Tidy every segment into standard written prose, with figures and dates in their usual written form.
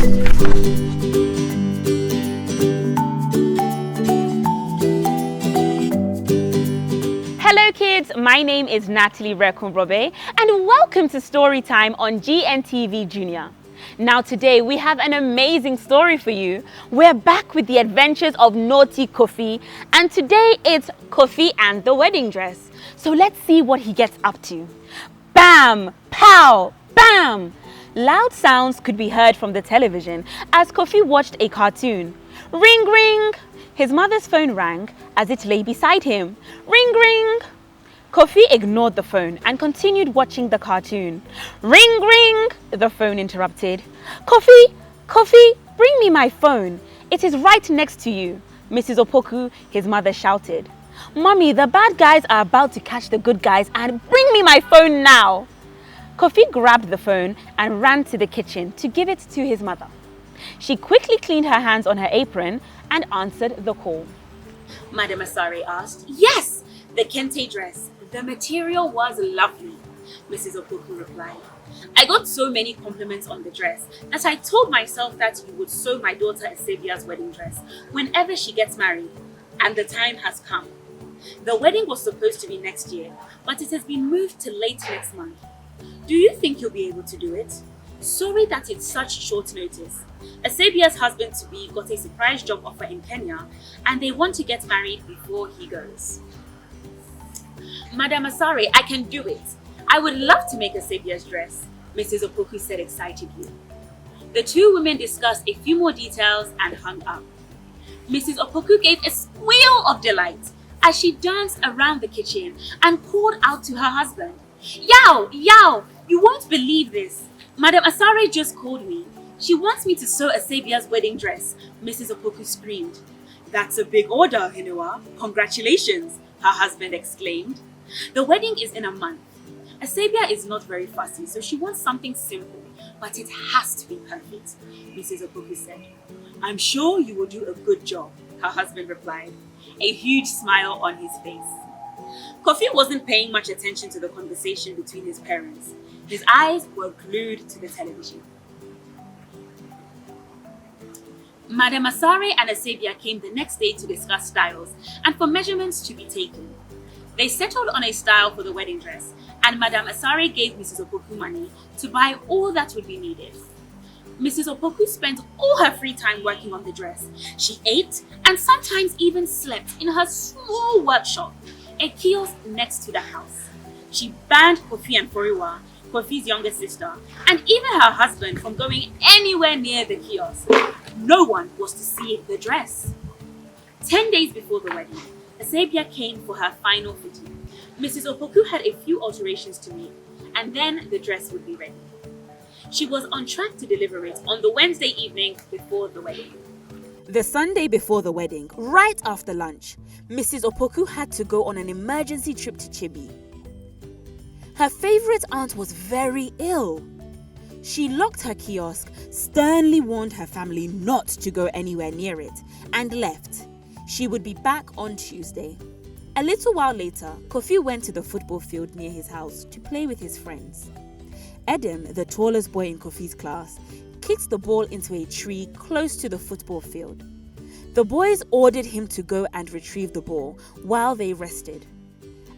Hello kids, my name is Natalie Join and welcome to Storytime on GNTV Junior. Now today we have an amazing story for you. We're back with the adventures of naughty KOFI, and today it's KOFI and the wedding dress. So let's see what he gets up to. Bam! Pow! Bam! Loud sounds could be heard from the television as KOFI watched a cartoon. Ring ring! His mother's phone rang as it lay beside him. Ring ring! KOFI ignored the phone and continued watching the cartoon. Ring ring! The phone interrupted. KOFI, bring me my phone. It is right next to you, Mrs. Opoku, his mother shouted. Mommy, the bad guys are about to catch the good guys and bring me my phone now. KOFI grabbed the phone and ran to the kitchen to give it to his mother. She quickly cleaned her hands on her apron and answered the call. Madam Asare asked. Yes, the kente dress. The material was lovely, Mrs. Opoku replied. I got so many compliments on the dress that I told myself that you would sew my daughter Asabia's wedding dress whenever she gets married, and the time has come. The wedding was supposed to be next year, but it has been moved to late next month. Do you think you'll be able to do it? Sorry that it's such short notice. Asabia's husband-to-be got a surprise job offer in Kenya and they want to get married before he goes. Madam Asare, I can do it. I would love to make Asabia's dress, Mrs. Opoku said excitedly. The two women discussed a few more details and hung up. Mrs. Opoku gave a squeal of delight as she danced around the kitchen and called out to her husband. Yow! Yow! You won't believe this. Madam Asare just called me. She wants me to sew Asabia's wedding dress, Mrs. Opoku screamed. That's a big order, Hinua. Congratulations, her husband exclaimed. The wedding is in a month. Asabia is not very fussy, so she wants something simple, but it has to be perfect, Mrs. Opoku said. I'm sure you will do a good job, her husband replied, a huge smile on his face. KOFI wasn't paying much attention to the conversation between his parents. His eyes were glued to the television. Madam Asare and Asabia came the next day to discuss styles and for measurements to be taken. They settled on a style for the wedding dress, and Madam Asare gave Mrs. Opoku money to buy all that would be needed. Mrs. Opoku spent all her free time working on the dress. She ate and sometimes even slept in her small workshop, a kiosk next to the house. She banned KOFI and Foriwa, KOFI's younger sister, and even her husband from going anywhere near the kiosk. No one was to see the dress. 10 days before the wedding, Asabia came for her final fitting. Mrs. Opoku had a few alterations to make, and then the dress would be ready. She was on track to deliver it on the Wednesday evening before the wedding. The Sunday before the wedding, right after lunch, Mrs. Opoku had to go on an emergency trip to Chibi. Her favorite aunt was very ill. She locked her kiosk, sternly warned her family not to go anywhere near it, and left. She would be back on Tuesday. A little while later, KOFI went to the football field near his house to play with his friends. Edem, the tallest boy in KOFI's class, kicked the ball into a tree close to the football field. The boys ordered him to go and retrieve the ball while they rested.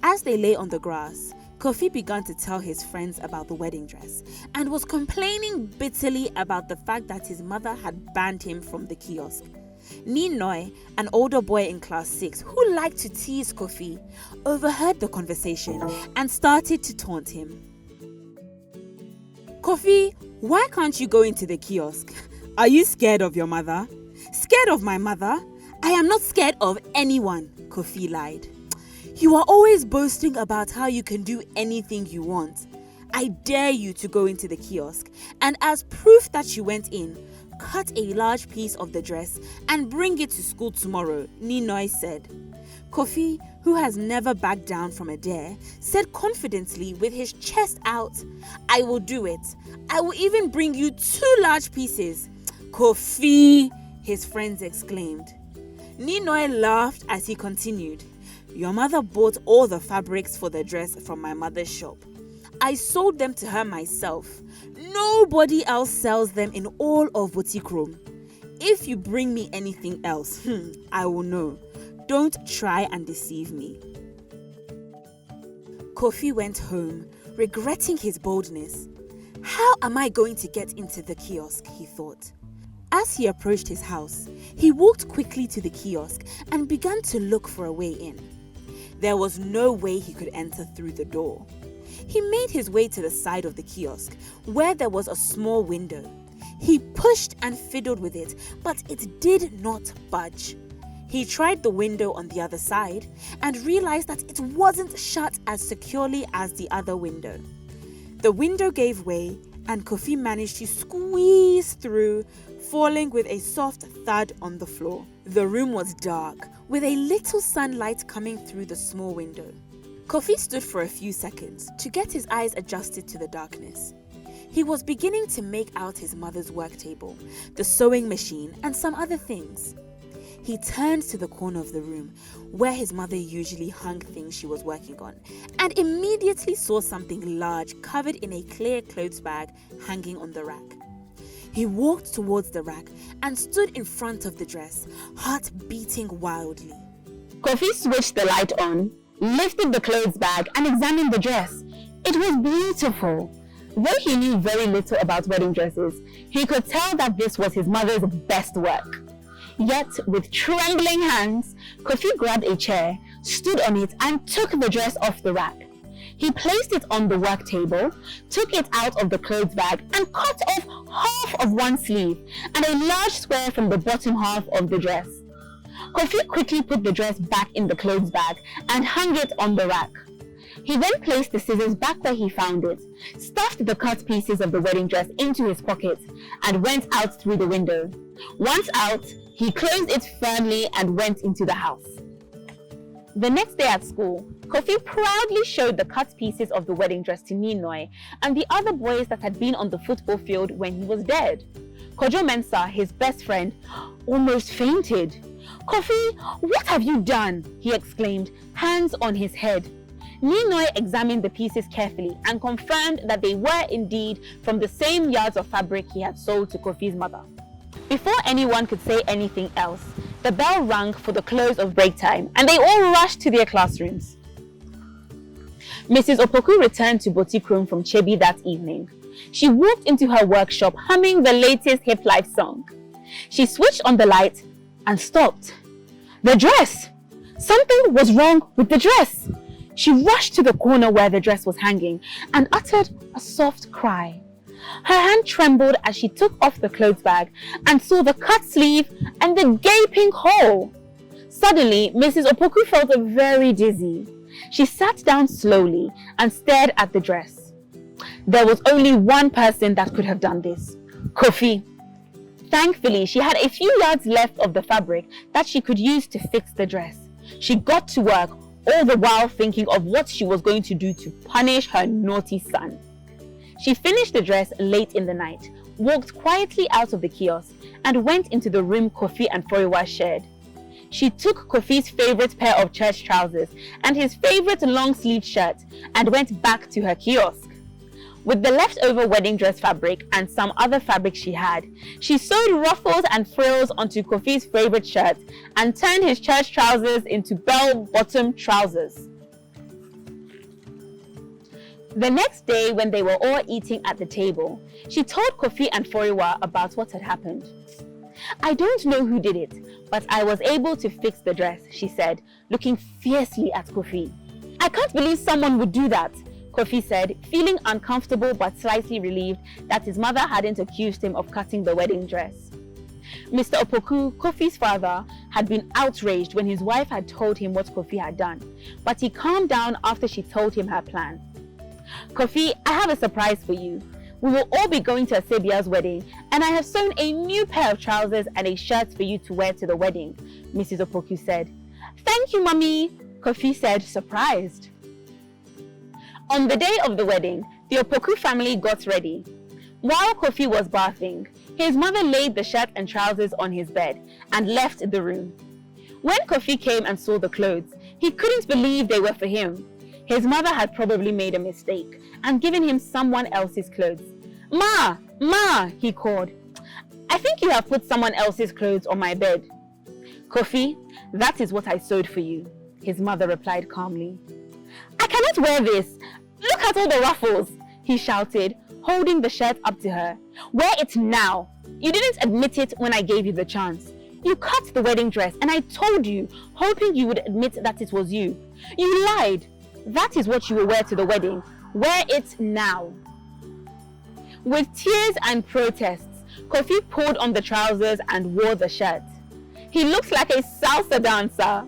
As they lay on the grass, KOFI began to tell his friends about the wedding dress and was complaining bitterly about the fact that his mother had banned him from the kiosk. Ninoy, an older boy in class 6 who liked to tease KOFI, overheard the conversation and started to taunt him. KOFI, why can't you go into the kiosk? Are you scared of your mother? Scared of my mother? I am not scared of anyone, KOFI lied. You are always boasting about how you can do anything you want. I dare you to go into the kiosk, and as proof that you went in, cut a large piece of the dress and bring it to school tomorrow, Ninoy said. KOFI, who has never backed down from a dare, said confidently with his chest out, I will do it. I will even bring you 2 large pieces. KOFI, his friends exclaimed. Ninoy laughed as he continued. Your mother bought all the fabrics for the dress from my mother's shop. I sold them to her myself. Nobody else sells them in all of Botikrom. If you bring me anything else, I will know. Don't try and deceive me." KOFI went home, regretting his boldness. How am I going to get into the kiosk, he thought. As he approached his house, he walked quickly to the kiosk and began to look for a way in. There was no way he could enter through the door. He made his way to the side of the kiosk, where there was a small window. He pushed and fiddled with it, but it did not budge. He tried the window on the other side and realized that it wasn't shut as securely as the other window. The window gave way and KOFI managed to squeeze through, falling with a soft thud on the floor. The room was dark, with a little sunlight coming through the small window. KOFI stood for a few seconds to get his eyes adjusted to the darkness. He was beginning to make out his mother's work table, the sewing machine, and some other things. He turned to the corner of the room, where his mother usually hung things she was working on, and immediately saw something large covered in a clear clothes bag hanging on the rack. He walked towards the rack and stood in front of the dress, heart beating wildly. KOFI switched the light on, lifted the clothes bag and examined the dress. It was beautiful. Though he knew very little about wedding dresses, he could tell that this was his mother's best work. Yet, with trembling hands, KOFI grabbed a chair, stood on it and took the dress off the rack. He placed it on the work table, took it out of the clothes bag and cut off half of one sleeve and a large square from the bottom half of the dress. KOFI quickly put the dress back in the clothes bag and hung it on the rack. He then placed the scissors back where he found it, stuffed the cut pieces of the wedding dress into his pocket, and went out through the window. Once out, he closed it firmly and went into the house. The next day at school, KOFI proudly showed the cut pieces of the wedding dress to Ninoy and the other boys that had been on the football field when he was dead. Kojo Mensah, his best friend, almost fainted. "KOFI, what have you done?" he exclaimed, hands on his head. Ninoy examined the pieces carefully and confirmed that they were indeed from the same yards of fabric he had sold to KOFI's mother. Before anyone could say anything else, the bell rang for the close of break time and they all rushed to their classrooms. Mrs. Opoku returned to Botikrom from Chebi that evening. She walked into her workshop humming the latest hip life song. She switched on the light and stopped. The dress! Something was wrong with the dress! She rushed to the corner where the dress was hanging and uttered a soft cry. Her hand trembled as she took off the clothes bag and saw the cut sleeve and the gaping hole. Suddenly, Mrs. Opoku felt very dizzy. She sat down slowly and stared at the dress. There was only one person that could have done this: KOFI. Thankfully, she had a few yards left of the fabric that she could use to fix the dress. She got to work, all the while thinking of what she was going to do to punish her naughty son. She finished the dress late in the night, walked quietly out of the kiosk, and went into the room KOFI and Foriwa shared. She took KOFI's favorite pair of church trousers and his favorite long-sleeved shirt and went back to her kiosk. With the leftover wedding dress fabric and some other fabric she had, she sewed ruffles and frills onto KOFI's favorite shirt and turned his church trousers into bell-bottom trousers. The next day, when they were all eating at the table, she told KOFI and Foriwa about what had happened. "I don't know who did it, but I was able to fix the dress," she said, looking fiercely at KOFI. "I can't believe someone would do that," KOFI said, feeling uncomfortable but slightly relieved that his mother hadn't accused him of cutting the wedding dress. Mr. Opoku, KOFI's father, had been outraged when his wife had told him what KOFI had done, but he calmed down after she told him her plan. "KOFI, I have a surprise for you. We will all be going to Asebia's wedding, and I have sewn a new pair of trousers and a shirt for you to wear to the wedding," Mrs. Opoku said. "Thank you, Mummy," KOFI said, surprised. On the day of the wedding, the Opoku family got ready. While KOFI was bathing, his mother laid the shirt and trousers on his bed and left the room. When KOFI came and saw the clothes, he couldn't believe they were for him. His mother had probably made a mistake and given him someone else's clothes. "Ma! Ma!" he called. "I think you have put someone else's clothes on my bed." "Kofi, that is what I sewed for you," his mother replied calmly. "I cannot wear this. Look at all the ruffles," he shouted, holding the shirt up to her. "Wear it now. You didn't admit it when I gave you the chance. You cut the wedding dress and I told you, hoping you would admit that it was you. You lied. That is what you will wear to the wedding. Wear it now." With tears and protests, Kofi pulled on the trousers and wore the shirt. He looked like a salsa dancer.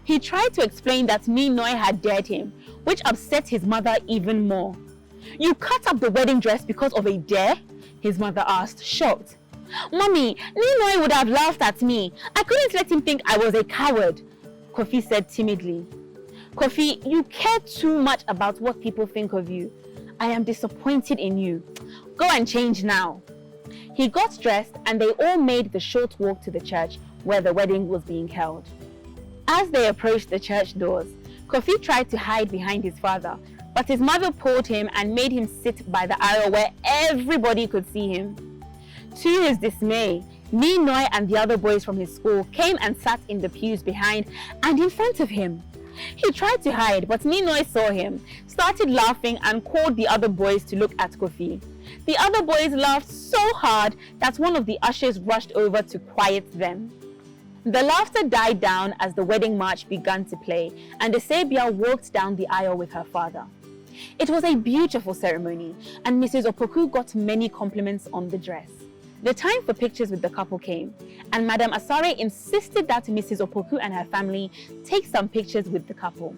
He tried to explain that Ninoy had dared him, which upset his mother even more. "You cut up the wedding dress because of a dare?" his mother asked, shocked. "Mommy, Ninoy would have laughed at me. I couldn't let him think I was a coward," Kofi said timidly. "Kofi, you care too much about what people think of you. I am disappointed in you. Go and change now." He got dressed and they all made the short walk to the church where the wedding was being held. As they approached the church doors, Kofi tried to hide behind his father, but his mother pulled him and made him sit by the aisle where everybody could see him. To his dismay, Ninoy and the other boys from his school came and sat in the pews behind and in front of him. He tried to hide, but Ninoy saw him, started laughing and called the other boys to look at Kofi. The other boys laughed so hard that one of the ushers rushed over to quiet them. The laughter died down as the wedding march began to play and the Sabia walked down the aisle with her father. It was a beautiful ceremony and Mrs. Opoku got many compliments on the dress. The time for pictures with the couple came and Madam Asare insisted that Mrs. Opoku and her family take some pictures with the couple.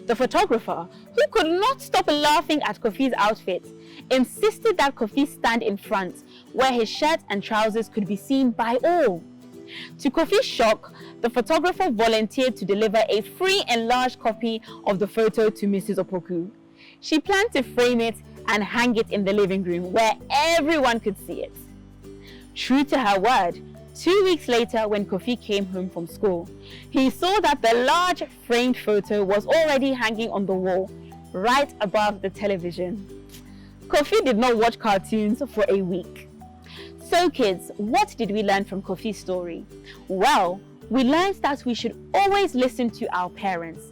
The photographer, who could not stop laughing at Kofi's outfit, insisted that Kofi stand in front where his shirt and trousers could be seen by all. To Kofi's shock, the photographer volunteered to deliver a free enlarged copy of the photo to Mrs. Opoku. She planned to frame it and hang it in the living room where everyone could see it. True to her word, 2 weeks later when Kofi came home from school, he saw that the large framed photo was already hanging on the wall right above the television. Kofi did not watch cartoons for a week. So kids, what did we learn from Kofi's story? Well, we learned that we should always listen to our parents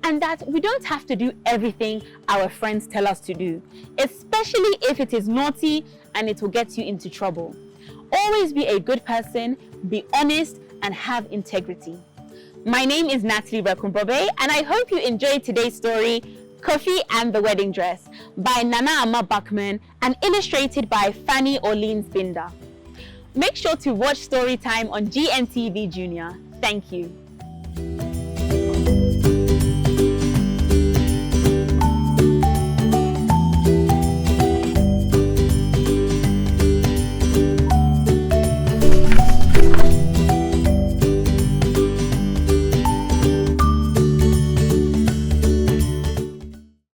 and that we don't have to do everything our friends tell us to do, especially if it is naughty and it will get you into trouble. Always be a good person, be honest, and have integrity. My name is Natalie Join and I hope you enjoyed today's story, Kofi and the Wedding Dress, by Nana Ama Bachman and illustrated by Fanny Orleans Binder. Make sure to watch Storytime on GNTV Junior. Thank you.